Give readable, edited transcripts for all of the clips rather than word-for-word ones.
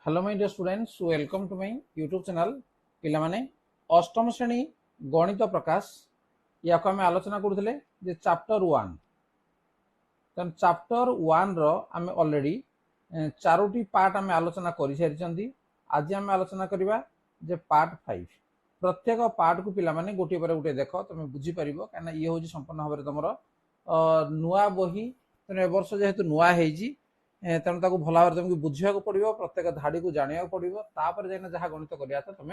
Hello my dear students, welcome to my YouTube channel. पिला माने अष्टम श्रेणी गणित प्रकाश या को आम आलोचना करूले जे चैप्टर 1। तेन चैप्टर 1 रो आम ऑलरेडी चारोटी पार्ट आम आलोचना कर सारी। आज आम आलोचना करबा जे पार्ट 5। प्रत्येक पार्ट को पिला माने गोटे पर गोटे देख तुम बुझी परिबो, काना ये होची संपूर्ण भाबरे तमरो नुआ बही। तेन ए वर्ष जेहेतु नुआ हेजी तेणु ताको भल भाव तुमको बुझा पड़ो, प्रत्येक धाड़ी को जाना पड़ो, तापर जाइना जहाँ गणित करिया था तुम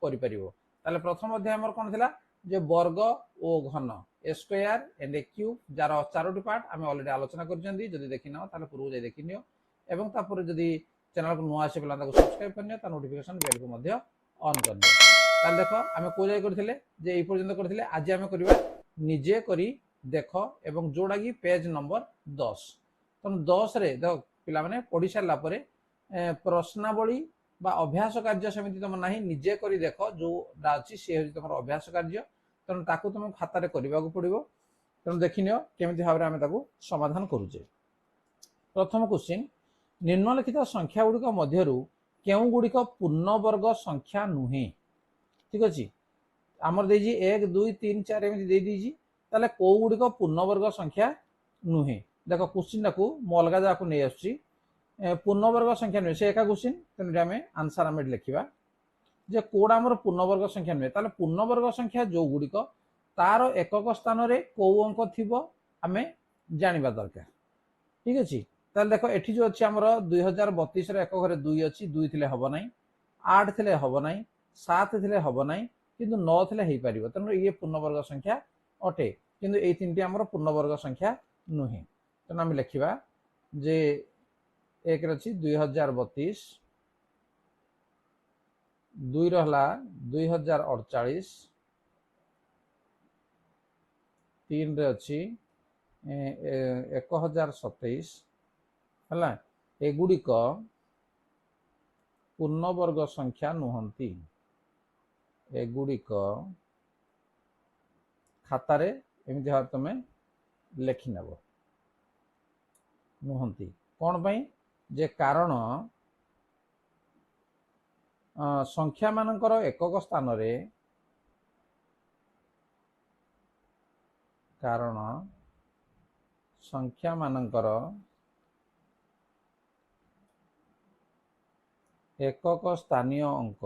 कर। प्रथम अध्याय आमर कौन थिला जे वर्ग ओ घन a square and a cube जार चारोटी पार्ट आम ऑलरेडी आलोचना करछंदी। जदि देखि न ताले पूर्व जाय देखि नियो, एवं तापर जदि चैनल को नुआ आसे पिला ताको सब्सक्राइब करनियो, ता नोटिफिकेशन बेल को मध्य ऑन करनियो। ताले देखो आम को जाय करथिले जे एई पर्यंत करथिले। आज आम करबा निजे करी देखो एवं जोड़ा की पेज नंबर 10। तुम 10 रे देख पिला माने पढ़ी सारा पर प्रश्नावली बा अभ्यास कार्य सेमती तुम ना निजे करी देख जोटा अच्छी सी हूँ तुम अभ्यास कार्य। तेणु ताकू तुम खाता करने को पड़ो। तेणु देखि नियो केमिति भाव आम ताकू समाधान करुचे। प्रथम क्वेश्चन, निम्नलिखित संख्या गुड़िक मध्यरु केउ गुड़िक पूर्णवर्ग संख्या नुहे। ठीक अच्छे, आमर देजी 1 2 3 4 एमती दे दीजी, ताले को गुड़िक पूर्णवर्ग संख्या नुहे। देख क्वेश्चन को अलग जगह नहीं आसुची। पूर्णवर्ग संख्या नुहे से एका क्वेश्चन, तेणु आम आंसर आम लिखा जे कोड़ा आमर पूर्णवर्ग संख्या नुहे। ताले पूर्णवर्ग संख्या जो गुड़िक तार एकक स्थान रे को अंक थिबो आमे जानिबा दरकार। ठीक अच्छे, ताले देखो एठी जो अच्छी आमर 2032 रे एक घरे 2 अच्छी, 2 थिले हबो नाही, 8 थिले हबो नाही, 7 थिले हबो नाही, किंतु 9 थिले हेई परिबो। तेणु ये पूर्णवर्ग संख्या अटे, किंतु ए तीनटी आमर पूर्णवर्ग संख्या नुहे। तेणु आम लिखा जे एक रही 2032, 2 रहा 2048, 3 रे अच्छी 1027 है। एगुड़िक पूर्णवर्ग संख्या नुहंती। एगुड़िक खातार एमती भाव तुम लिखिनेब नुहंती। कौन पाई जे कारण संख्या मानकर एकक स्थान रे, कारण संख्या मानकर एकक स्थानीय अंक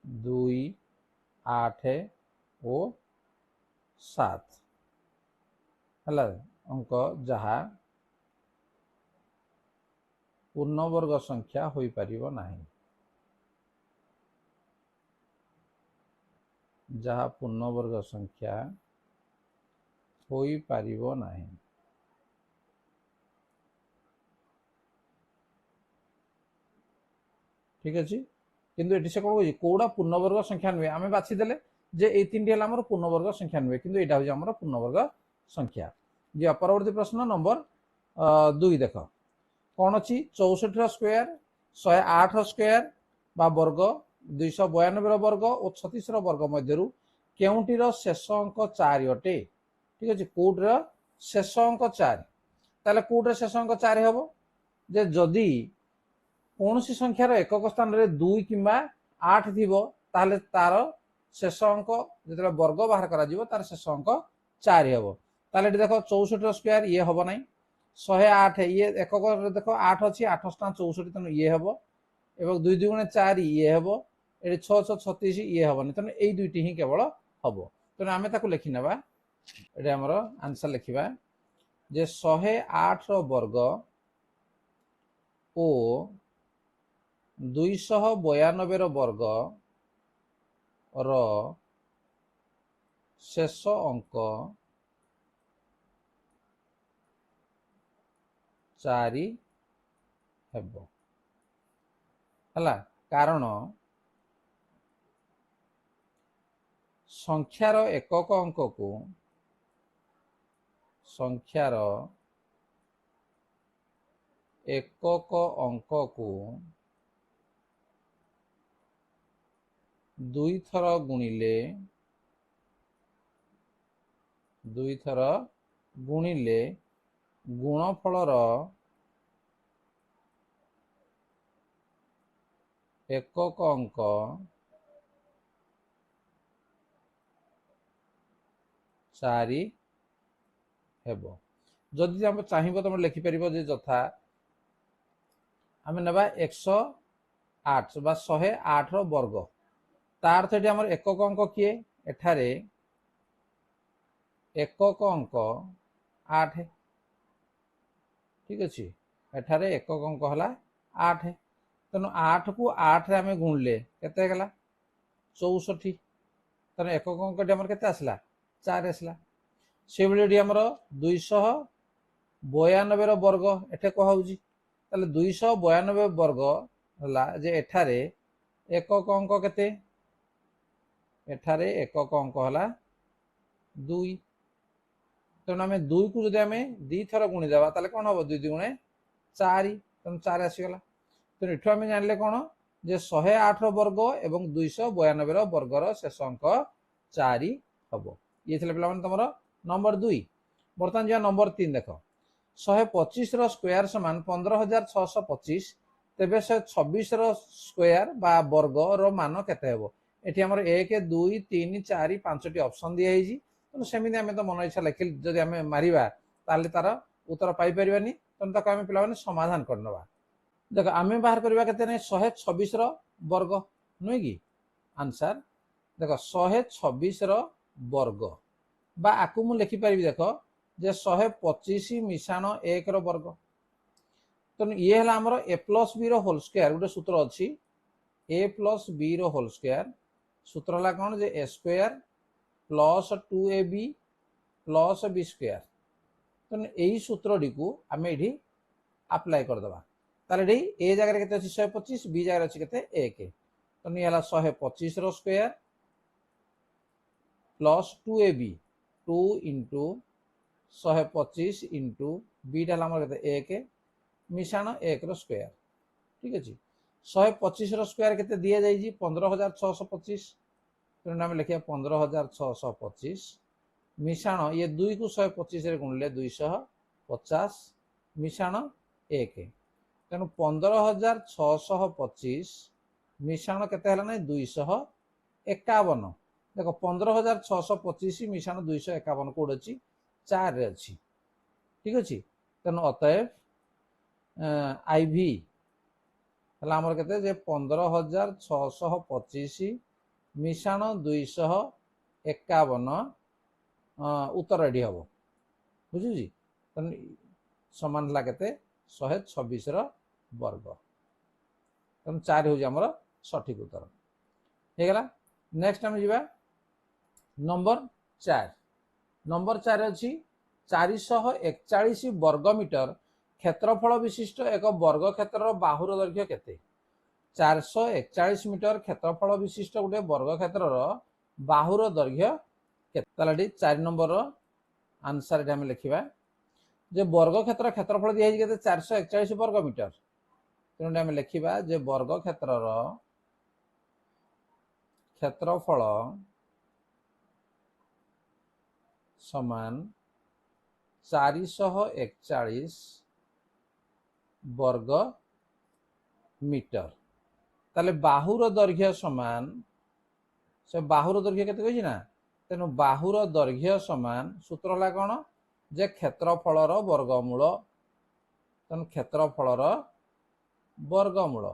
दुई 8 और 7 है अंक जहा पूर्णवर्ग संख्या हो पारिबो नाही। जहा पूर्णवर्ग संख्या हो पारिबो नाही। ठीक अच्छे, किंतु एटी से कौन कौड़ा पूर्णवर्ग संख्या नुहे आम बाछीदे जे ये तीन आम पूर्णवर्ग संख्या नुहे, किंतु यहाँ हूँ आम पूर्णवर्ग संख्या। जी परवर्ती प्रश्न नंबर 2 देख कौन अच्छी 64 स्क्वायर 108 स्क्वायर बा वर्ग 292 वर्ग और 36 वर्ग मध्य केउटीर शेष अंक 4 अटे। ठीक अच्छे, कौटर शेष अंक 4, ताले कौटर शेष अंक 4 हम जे जदि कौन सी संख्यार एकक स्थान रे 2 किंबा 8 थिबो ताले तार शेष अंक जो वर्ग बाहर करा तार शेष अंक 4 हम। ताले देखो 64 स्क्वायर ये हम ना, 108 ये एकक देख 8 अच्छी 8 64 तेणु ये हम, एवं 2 2 4 ये हम, ये 6 6 36 ये हम, तेणु यही दुईटी ही केवल हम। तेणु आम लिखिने ये आमर आंसर लिखा जे 108 वर्ग ओ 292 वर्ग रो शेष अंक 4 हेबो हला। कारण संख्यार एकक अंक को संख्यार एकक अंक को 2 थर गुणिले 2 थर गुणिले गुणफलर एकक अंक चारि हेबो। जदि आम चाहिए तुम लिखिपर यथा आम ना 108 बा 108 वर्ग तार तो ये एकक अंक किए एठारे एकक अंक 8 ठीक अच्छे एठारे एकक अंक है 8 तेणु 8 को 8 रे आम गुणिले केते गला 64 तेणु एकक अंक के आसला 4 आसला से भाई आमर 292 वर्ग एठे कहुची 292 वर्ग है जे एठारे एकक अंक केते एठारे एकक अंक है 2 तेणु आम 2 को जब आम दी थर गुणीदेवा कौन हम 2 2 गुणे 4 तेणु 4 आसीगला तेणु एठू आम जानिले कौन जे 108 वर्ग एवं 292 वर्गर शेष अंक 4 हम ये पे तुम नंबर 2 बर्तमान जो नंबर 3 देख 125 स्क्वायर समान 15,625 तेबे 126 स्क्वायर बा वर्ग रो मान केते हेबो एठी हमर 1 2 3 4 5 टी ऑप्शन दिया हिजी तो सेमिति आमे तो मन इच्छा लिखिल जदि आमे मारिबा ताले तार उत्तर पाई परिबानी तन तक आमे पिला माने समाधान करनबा देख आमे बाहर करबा केते नै 126 रो वर्ग नुई की आंसर देख 126 रो वर्ग बा आकु मु लिखि परिबी देख जे 125 मिशाण 1 रो वर्ग तो ये हला हमर a प्लस b रो होल स्क्वायर गोटे सूत्र अछि a प्लस b रो होल स्क्वायर सूत्र हला कोन जे a square plus 2ab plus b square तो यही सूत्र डी को आमे एठी अप्लाई कर दबा ताले एठी a जगह केते अछि 125 b जगह अछि केते 1 तो ये हला 125 रो square plus 2ab 2 into 125 into beta के 1 मिशाण 1 रो स्क्वायर ठीक अच्छे 125 रो स्क्वायर केते दिया जाइए 15,625 तेणु आम लिखा 15,625 मिशाण ये 2 को 125 रे गुणिले 250 मिशाण 1 तेणु 15,625 मिशाण केते हला नै 251 देखो 15,625 मिशाण 251 कोड अच्छी 4 रे अच्छी ठीक अच्छे तेणु अतएव आईवी है आमर के 15,625 मिशाण 251 उत्तर एडी हम बुझुची तेणु समान है के 126 वर्ग तेणु 4 हूँ आमर सठिक उत्तर होगला नेक्स्ट आम जा नंबर 4 अच्छी 441 वर्ग मीटर क्षेत्रफल विशिष्ट एक वर्ग क्षेत्र बाहुर दैर्घ्य केते 441 मीटर क्षेत्रफल विशिष्ट गोटे वर्ग क्षेत्र बाहुर दैर्घ्य केते 4 नंबर आंसर आम लिखा जे वर्ग क्षेत्र क्षेत्रफल दिखाई के 441 वर्ग मीटर तेणु आम लिखा जे वर्ग क्षेत्र क्षेत्रफल समान 441 वर्ग मीटर ताले बाहुर दैर्घ्य समान से बाहुर दैर्घ्य केते कहि ना तेनु बाहुर दैर्घ्य समान सूत्र हला कोन जे क्षेत्रफलर वर्गमूल तेनु क्षेत्रफलर वर्गमूल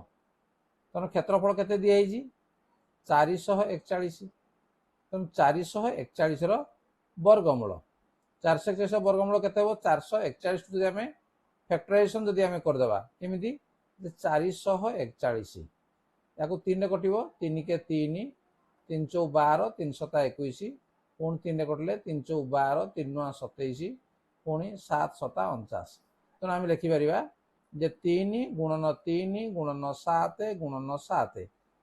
तेनु क्षेत्रफल केते दिया हिजी 441 तेनु 441 रो वर्गमूल 441 वर्गमूल केते हो 441 जदि आमे फैक्टराइजेशन जदि आमे कर देबा केमिति 441 याको 3 रे कटिवो 3 के 3 3 चौ 12 3 7 21 पुणी 3 रे कटले 3 चौ 12 3 9 27 पुणी 7 7 49 तेणु आम लिखिपर जे 3 गुणन 3 गुणन 7 गुणन 7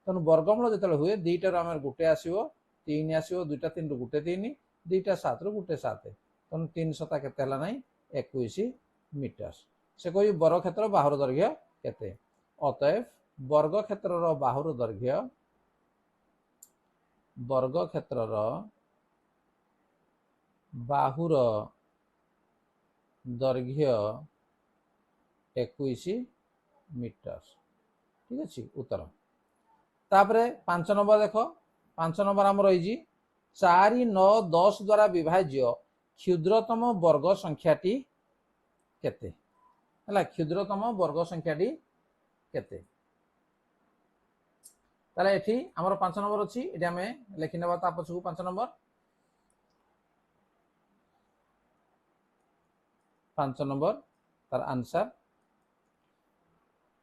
तेणु वर्गमूल जो हुए दुईटार आम गोटे आसो 3 आसो दुईटा 3 रु गोटे 3 दुईटा 7 रु गोटे 7 तेणु 3 7 केते ना 21 मीटर से कही वर्ग क्षेत्र बाहुर दैर्घ्य केते अतएव वर्ग क्षेत्र बाहुर दैर्घ्य वर्ग क्षेत्र बाहुर दैर्घ्य 21 मीटर। ठीक अच्छे उत्तर। तापर 5 नंबर देख 5 नंबर आम रही 4 9 10 द्वारा विभाज्य क्षुद्रतम वर्ग संख्याटी केते है क्षुद्रतम वर्ग संख्याटी केते ताले एठी हमर 5 नंबर अछि एठी हमें लिखि नेबा ता पछकु 5 नंबर 5 नंबर तार आंसर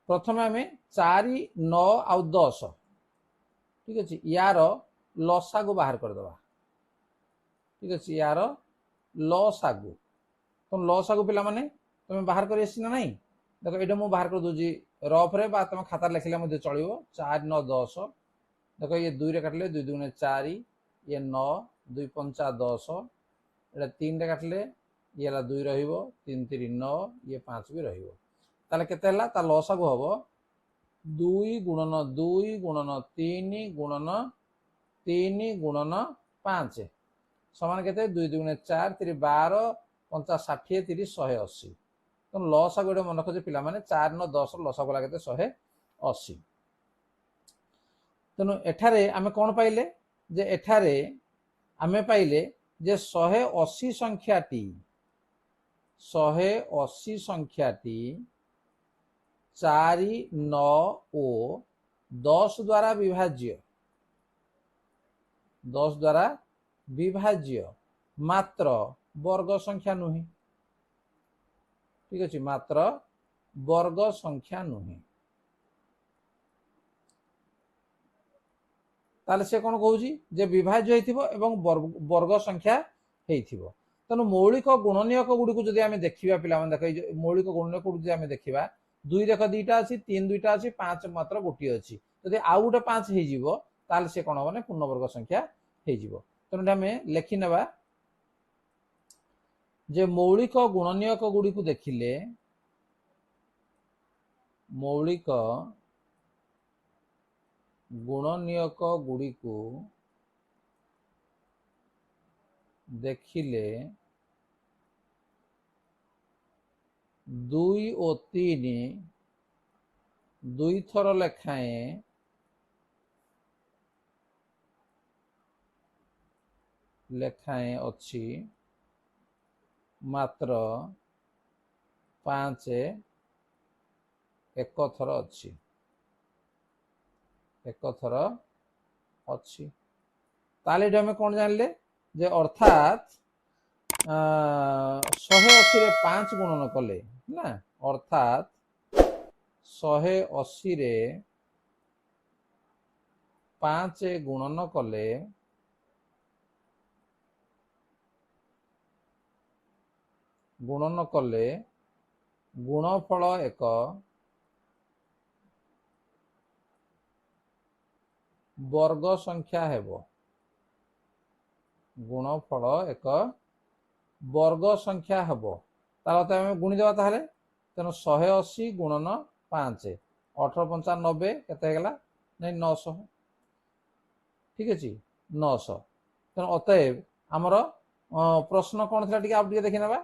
प्रथम आम 4 9 आउ 10 ठीक अच्छे यार लसागु बाहर करदे। ठीक अच्छे यार लसागु तुम लसागु पिला माने तुम बाहर कर ना देख ये मुझे बाहर कर दूसरी रफ्रे तुम खाता लिखले चलो 4 9 10 देख ये 2 रे काटले 2 2 4 ये 9 2 5 10 ये 3 रे काटले ये 2 रहिबो 3 3 9 ये 5 भी रहिबो ताले केते हला ता लसागु हबो 2 गुणन 2 गुणन 3 गुणन 3 गुणन 5 समान केते 2 2 4 3 12 5 60 30 180 तो लसा गोटे मन रखो पिला माने 4 9 10 लसा गला केते 180 तेणु एठारे आमे कौन पाइले जे एठारे आमे पाइले जे 180 संख्याटी 4 9 ओ 10 द्वारा विभाज्य मात्र वर्ग संख्या नुहे। ठीक अच्छे मात्र वर्ग संख्या नुहे ताले से कौन कहूँ जे विभाज्य होइथिबो एवं वर्ग संख्या होइथिबो तेणु मौलिक गुणनीयक गुड़ी को जब देखा पिला देख मौलिक गुणनीयक गुड़ी आम देखा 2 देख 2टा अच्छी 3 2टा अच्छी 5 मात्र गोटे अच्छी जब आउ गोटे 5 हो सी कौन हम पूर्णवर्ग संख्या हो तेणु आम लिखि नेबा जे मौलिक गुणनीयक गुड़ी को देखिले मौलिक गुणनीयक गुड़ी को देखिले 2 और 3 2 थर लेखाएं अच्छी मात्र 5 एक थर अच्छी ताले आम कौन जानले जे अर्थात 180 रे 5 गुणन कले ना अर्थात 180 रे 5 गुणन कले गुणफल एक वर्ग संख्या हेबो गुणफल एक वर्ग संख्या हेबो तार आम गुणी देवा ताहले तेणु 180 गुणन 5 18 5 90 केते गला नहीं 900 ठीक अच्छे 900 तेणु अतएव आमर प्रश्न कौन थी टे आप देखी ना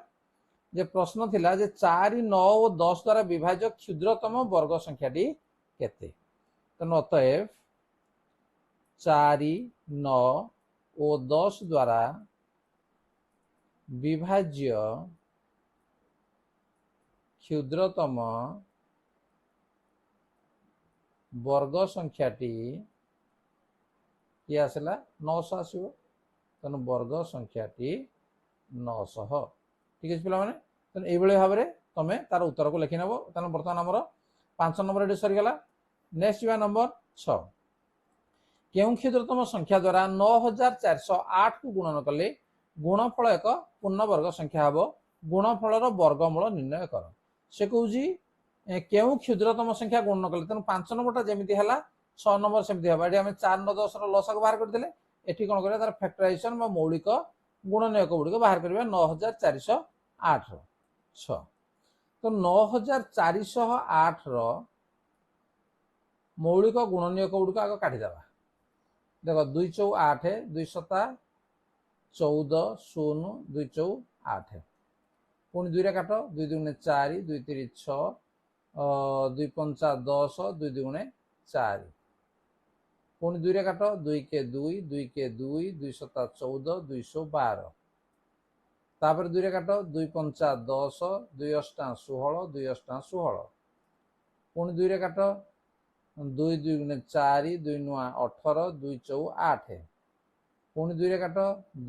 जे प्रश्न थिला जे 4 9 और 10 द्वारा विभाज्य क्षुद्रतम वर्ग संख्याटी केते तेणु अतएव 4 9 और 10 द्वारा विभाज्य क्षुद्रतम वर्ग संख्याटी ये आसला 900 आसो तेणु वर्ग संख्याटी 900 ठीक है पिला माने तेणु ये भाव में तुम तार उत्तर को लिखि नब तेणु बर्तमान आमर 5 नंबर ये सरीगला नेक्स्ट जा नंबर 6 केउ क्षुद्रतम संख्या द्वारा 9408 को गुणन कले गुणफल एक पूर्णवर्ग संख्या हम गुणफल वर्गमूल निर्णय कर से कहे केउ क्षुद्रतम संख्या गुणन कले तेणु 5 नंबर जमी है 6 नंबर सेमती हम ये 4 9 10 लसाक बाहर करते ये कौन कर फैक्टराइजेशन मौलिक गुणनीयक गुड़िक बाहर करवा 9408 6 तो 9408 मौलिक गुणनीयक गुड़िक आग काटिदेवा देख 2 4 8 2 7 14 0 2 4 8 पुणी 2 रे काट 2 दुगुणे 4 2 3 6 2 पंचा 10 2 दुगुणे 4 पुणी 2 रे काट 2 के 2 2 के 2 2 सता 14 212 तापर 2 रे काट 2 पंचा 10 2 अष्टा 16 2 अष्टा 16 पुणी 2 रे काट 2 दुगुणे 4 2 नुआ 18 2 चौ 8 पुणी 2 रे काट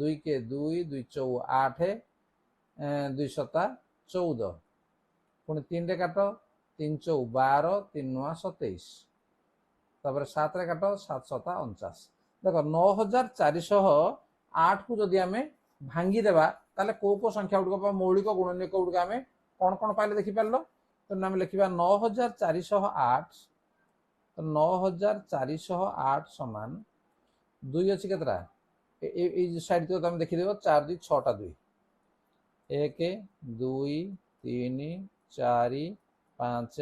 2 के 2 2 चौ 8 2 सता 14 पुणी 3 रे काट 3 चौ 12 3 नुआ 27 तापर 7 रे काट 7 सता 49 देख 9408 को जदि आमे भांगी देबा ताले को संख्या गुड़िक मौलिक गुणनीयक गुड़िक आम कौन कौन पाइले देखी पार तो आम लिखा 9408 तो 9408 समान 2 अच्छी केतरा साइड तो तुम देखीदेव 4 2 6टा 2 1 2 3 4 5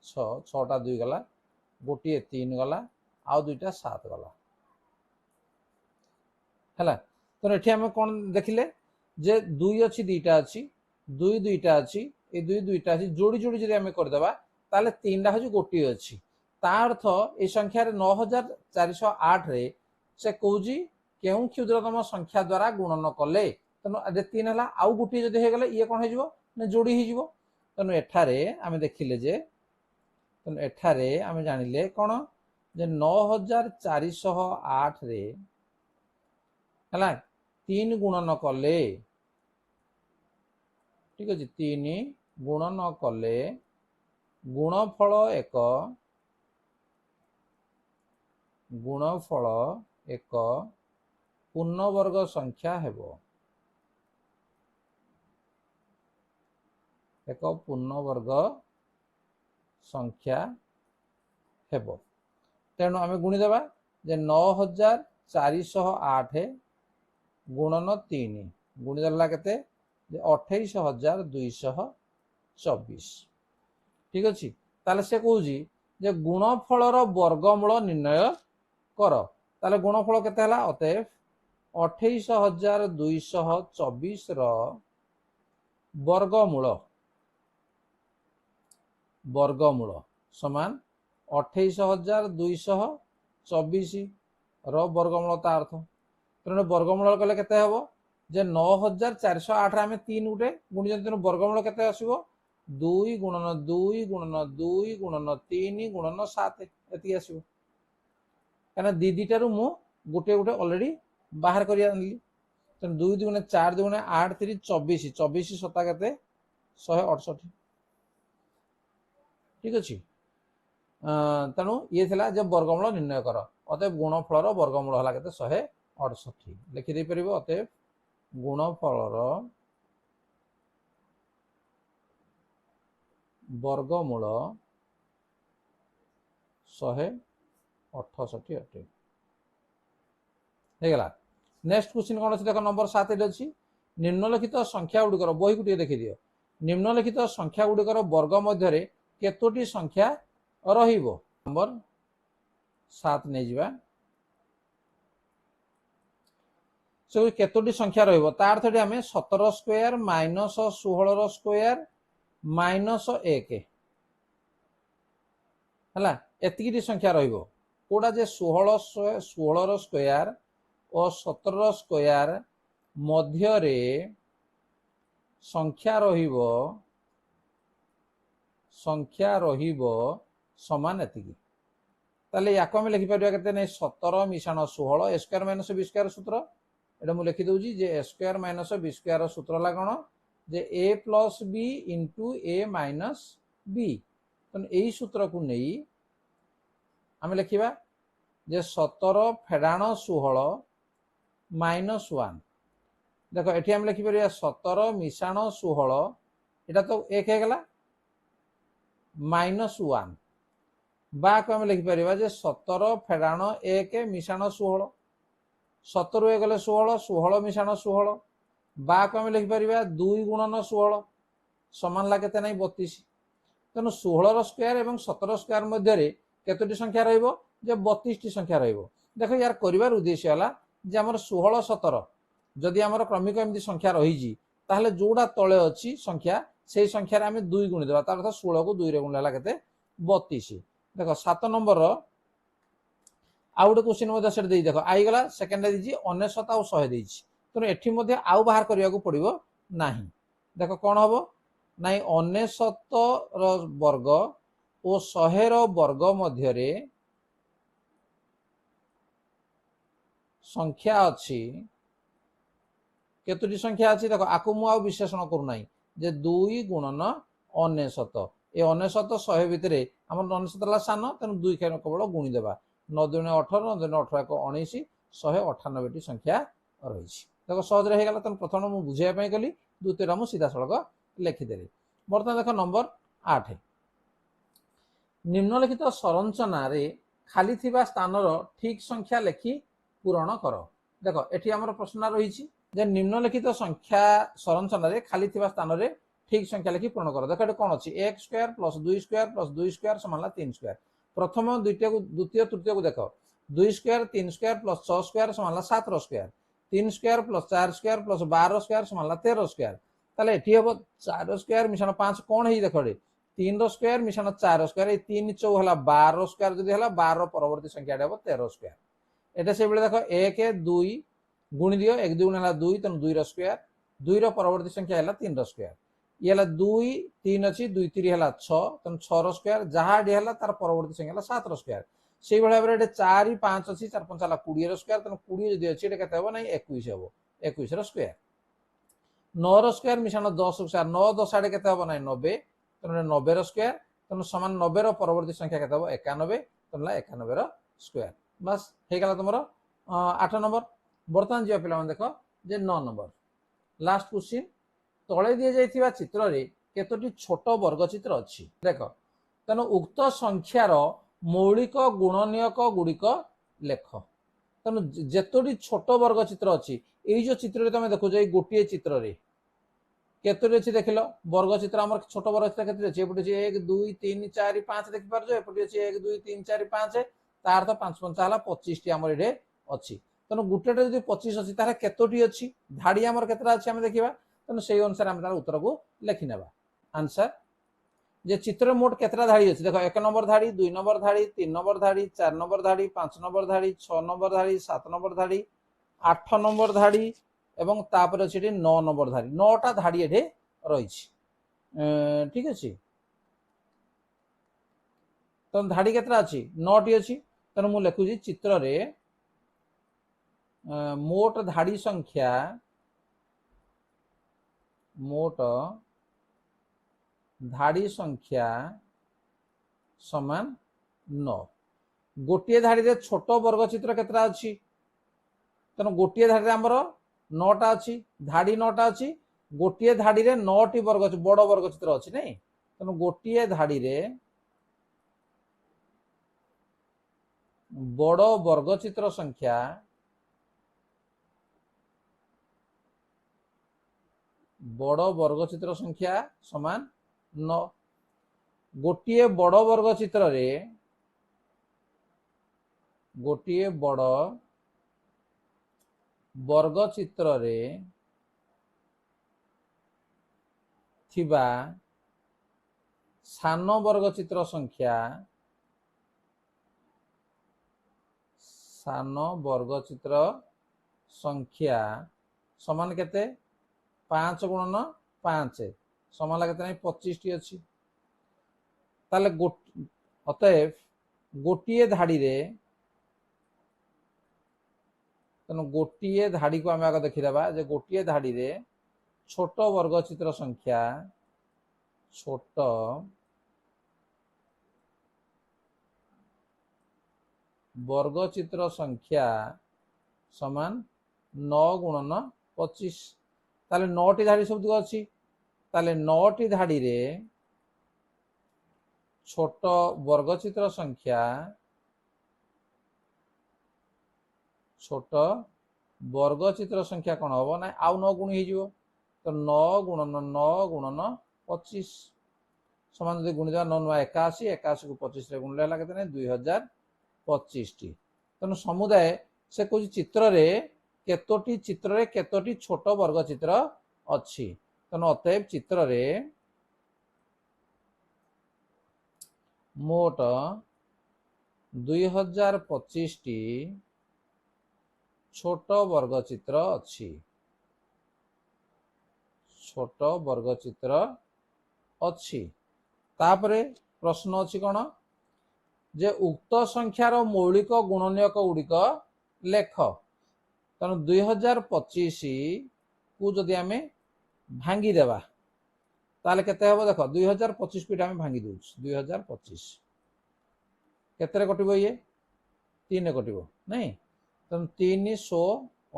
6 6टा 2 गला गोटे 3 गला आउ 2टा 7 गला है तो ये आम कौन देखिले जे 2 अच्छी 2टा अच्छी 2 2टा अच्छी ये 2 2टा अच्छी जोड़ी जोड़ी जब आम करदेबा ताले 3टा हूँ गोटे अच्छी ता अर्थ ये संख्या 9408 रे से कौजी केउ क्षुद्रतम संख्या द्वारा गुणन कले तेणु 3 है आउ गोटे जब हो गले ये कौन हो जोड़ी हो तेणु एठारे आम देखिले जे तेणु एठारे आम जानिले कौन जे 9408 रे है 3 गुणन कले ठीक अच्छे 3 गुणन कले गुणफल एक पूर्णवर्ग संख्या हेबो एक पूर्णवर्ग संख्या हेबो तेणु आम गुणीदेवा जे 9408 गुणन 3 गुणीदेला केते 28224 ठीक अच्छे ताले से कहूँ जे गुणफलर वर्गमूल निर्णय कर ताले गुणफल केते हला अतएव 28224 वर्गमूल समान 28224 वर्गमूल ता अर्थ तेणु वर्गमूल कले केते हबो जे 9408 आम 3 गुटे गुणी तेणु वर्गमूल केते आसीबो 2 गुणन 2 गुणन 2 गुणन 3 गुणन 7 एति आसीबो काना दीटारू मु गुटे गुटे ऑलरेडी बाहर करिया आनली तेणु 2 दुगुणे 4 दुगुणे 8 3 24 24 सता केते 168 ठीक अच्छे तेणु ये थिला जे वर्गमूल निर्णय कर अतएव गुणफलर वर्गमूल हला केते 168 लिखि दे परिबो अतएव गुणफलर वर्गमूल 168 अटे हो गला नेक्स्ट क्वेश्चन कौन अच्छे देख नंबर 7 अच्छी निम्नलिखित संख्या गुड़िकर बही को देखी दियो निम्नलिखित संख्या गुड़िकर वर्ग मध्य केतोटी संख्या रहिबो नंबर 7 नहीं जिबा से केतोटी संख्या रहिबो ता अर्थ आम 17 स्क्वायर माइनस 16 स्क्वायर माइनस 1 है एतिकी संख्या रहिबो कोडा जे 16 स्क्वायर और 17 स्क्वायर मध्य रे संख्या रहिबो समान एतिकी ताले याको हम लिखि परिबा केते नै 17 मिशाण 16 a square minus b square सूत्र एटा मु लिखि दउजी जे a square minus b square सूत्र ला कोन जे a plus b into a minus b तो यही सूत्र को नहीं आम लिखा जे 17 फेडाण 16 माइनस 1 देख ये आम लिखिपर 17 मिशाण 16 यहाँ तो 1 होगा माइनस 1 बाक आम लिखिपर जे 17 फेडाण 1 मिशाण 16 17 गले 16 16 मिशाण 16 बाक आम लिखिपर 2 गुणन 16 समान ला केते नहीं 32 तेणु 16 स्क्वायर और 17 स्क्वायर मध्य केतोटी संख्या रहिबो जे 32 टी संख्या रहिबो देखो यार करिवार उद्देश्य हला जे हमर 16 17 जदि हमर क्रमिक एमती संख्या रही ताहले जोड़ा तले अच्छी संख्या से संख्यार आम 2 गुणिदेवा तार अर्थ 16 को 2 रे गुणिला केते 32 देख 7 नंबर आउ गोटे क्वेश्चन से देख आईगला सेकेंड देजी 99 आउ 100 देजी तेणु एठी मध्य आउ बाहर करने को पड़ो ना देख कौन हम ना 99 वर्ग और 100 वर्ग मध्य संख्या अच्छी केतोटी संख्या अच्छी देख आपको मुझे विश्लेषण करूना जे 2 गुणन 99 ये 99 100 भितर आम 99 सान तेणु 2 केवल गुणीदेवा 9 दुणे 18 9 दुणे 18 को 19 198 संख्या रही देख सहज होगा तेणु प्रथम मुझे बुझाई कली द्वितीय मुझे सीधा सड़क लिखिदेली बर्तमान देख नंबर 8 निम्नलिखित संरचना खाली थिबा स्थान ठीक संख्या लिखि पूरण कर देख एटी आमर प्रश्न रही जे निम्नलिखित संख्या संरचना खाली थिबा स्थान रे ठीक संख्या लिखि पूर्ण कर देख कौन अच्छी 1 square plus 2 square plus 2 square समान 3 स्क्वायर प्रथम द्वितीय तृतीय को देख 2 स्क्वायर 3 स्क्वायर प्लस 6 स्क्वायर समान 7 square 3 square plus 4 square plus 12 square समान 13 स्क्वायर ताले एठी हम 4 स्क्वायर मिशन 5 कौन है देख 3 स्क्वायर मिशन 4 स्क्वायर 3 चौ है 12 स्क्वायर जदि है 12 परवर्ती संख्या हम 13 स्क्वायर एटा से बेले देख 1 2 गुणी दियो 1 2 गुण 2 तेणु 2 स्क्वायर 2 परवर्ती संख्या है 3 स्क्वायर ये 2 3 अच्छी 2 3 है 6 तेणु 6 स्क्वायर जहाँ है तार परवर्ती संख्या है 7 स्क्वायर से भाव में 4 5 अच्छी 4 5 20 स्क्वायर तेणु 20 जदि अच्छी के ना 21 हम 21 स्क्वायर 9 स्क्वायर मिशाण 10 स्क्वायर 9 10 आड़े के ना 90 तेणु 90 स्क्वायर तेणु सामान 90 परवर्ती संख्या के 91 तेणु 91 स्क्वायर बस हो तुम 8 नंबर बर्तमान जी पे देख जे 9 नंबर लास्ट क्वेश्चन तले दि जाइथिबा चित्र रे केतोटी छोट वर्ग चित्र अच्छी देख तेणु उक्त संख्यार मौलिक गुणनीयक गुड़िक लेख तेणु जेतोटी छोट वर्ग चित्र अच्छी ये जो चित्र तुम देखो गोटे चित्र रे केतोटी अच्छी देख लो वर्ग चित्र आम छोट वर्ग चित्र केतोटी अच्छी एपटे 1 2 3 4 5 देखि पारजो एपटे अच्छी 1 2 3 4 5 तार तो 5 5 है 25 टी आमर ये अच्छी तेणु गोटे जो 25 अच्छी तार केतोटी अच्छी धाड़ी आमर केतटा अच्छी आम देखा तेणु से अनुसार आम तार उत्तर को लिखिने आंसर जे चित्र मोट केतटा धाड़ी अच्छी देख 1 नंबर धाड़ी 2 नंबर धाड़ी 3 नंबर धाड़ी 4 नंबर धाड़ी 5 नंबर धाड़ी 6 नंबर धाड़ी 7 नंबर धाड़ी 8 नंबर धाड़ी एवं तापर अच्छी 9 नंबर धाड़ी 9टा धाड़ी ये रही ठीक अच्छे तो धाड़ी केतटा अच्छी 9टी अच्छी तेणु मुझे लिखुची चित्र रे मोट धाड़ी संख्या मोट धाड़ी संख्या समान 9 गोटे धाड़ी रे छोट वर्ग चित्र केतटा अच्छी तेणु गोटे धाड़ी आमर 9टा अच्छी धाड़ी 9टा अच्छी गोटे धाड़ी रे 9टी वर्ग बड़ वर्ग चित्र अच्छी नहीं तेणु गोटे धाड़ी रे बड़ वर्ग चित्र संख्या बड़ वर्ग चित्र संख्या समान 9 गोटे बड़ वर्ग चित्र रे गोटे बड़ वर्ग चित्र रे थिबा सान वर्ग चित्र संख्या सान वर्ग चित्र संख्या समान केते 5 गुणन 5 समान केते 25 टी अच्छी ताले अतएव गोटे धाड़ी रे तेणु गोटे धाड़ी को आम आगे देखीदेबा जे गोटे धाड़ी रे छोट वर्ग चित्र संख्या छोट वर्ग चित्र संख्या समान 9 गुणन 25 ताले 9टी धाड़ी सब अच्छी ताले 9टी धाड़ी रे छोट वर्ग चित्र संख्या छोट वर्ग चित्र संख्या कौन हम ना आउ 9 गुण हो तो 9 गुणन 25 समान जो गुणी 9 9 81 81 को 25 रे गुणले हला केते 2025 टी तेणु समुदाय से कौन चित्र रे केतोटी चित्र रे केतोटी छोट वर्ग चित्र अच्छी तेणु अतएव चित्र रे मोट 2025 टी छोट वर्ग चित्र अच्छी छोट वर्ग चित्र अच्छी तापरे प्रश्न अच्छी कौन जे उक्त संख्यार मौलिक गुणनीयक गुड़िक लेख तेणु 2025 को जदि आम भांगी देवा ताले केते हबो देख 2025 को आम भांगी दउछ 2025 केते कटिबो ये 3 कटिबो नहीं तेणु 3 100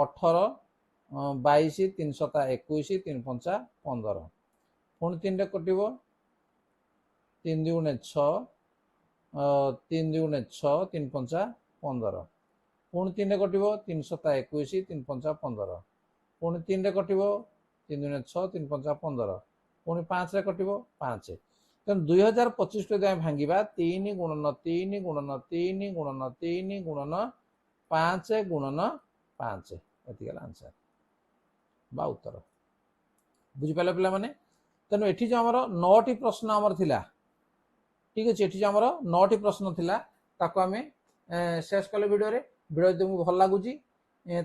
18 22 3 7 21 3 5 15 पुणी 3 कटिबो 3 2 6 3 2 6 3 5 15 पुणी 3 कटिबो 3 7 21 3 5 15 पुणी 3 कटिबो 3 2 6 3 5 15 पुणी 5 रे कटिबो 5 तेणु 2025 को भांगा 3 गुणन 3 गुणन 3 गुणन 3 गुणन 5 गुणन 5 ये आंसर बा उत्तर बुझिपारे पिला माने तेणु एठी जो आमर 9टी प्रश्न आमर थिला ठीक अच्छे ये आमर 9टी प्रश्न थिला ताको आमे शेष कले वीडियो रे वीडियो तुमको भल लगुच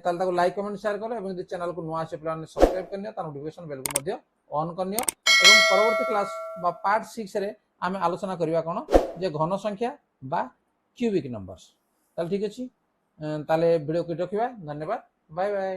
ताको लाइक कमेंट शेयर कर और चैनल को नुआ से पे सब्सक्राइब करनी तार नोटिफिकेशन बेल को ऑन करनी और परवर्ती क्लास बा पार्ट 6 रे आमे आलोचना करबा कोन जे घन संख्या बा क्यूबिक नंबर्स ताल ठीक अछि ताले वीडियो को रखिबा धन्यवाद बाय बाय।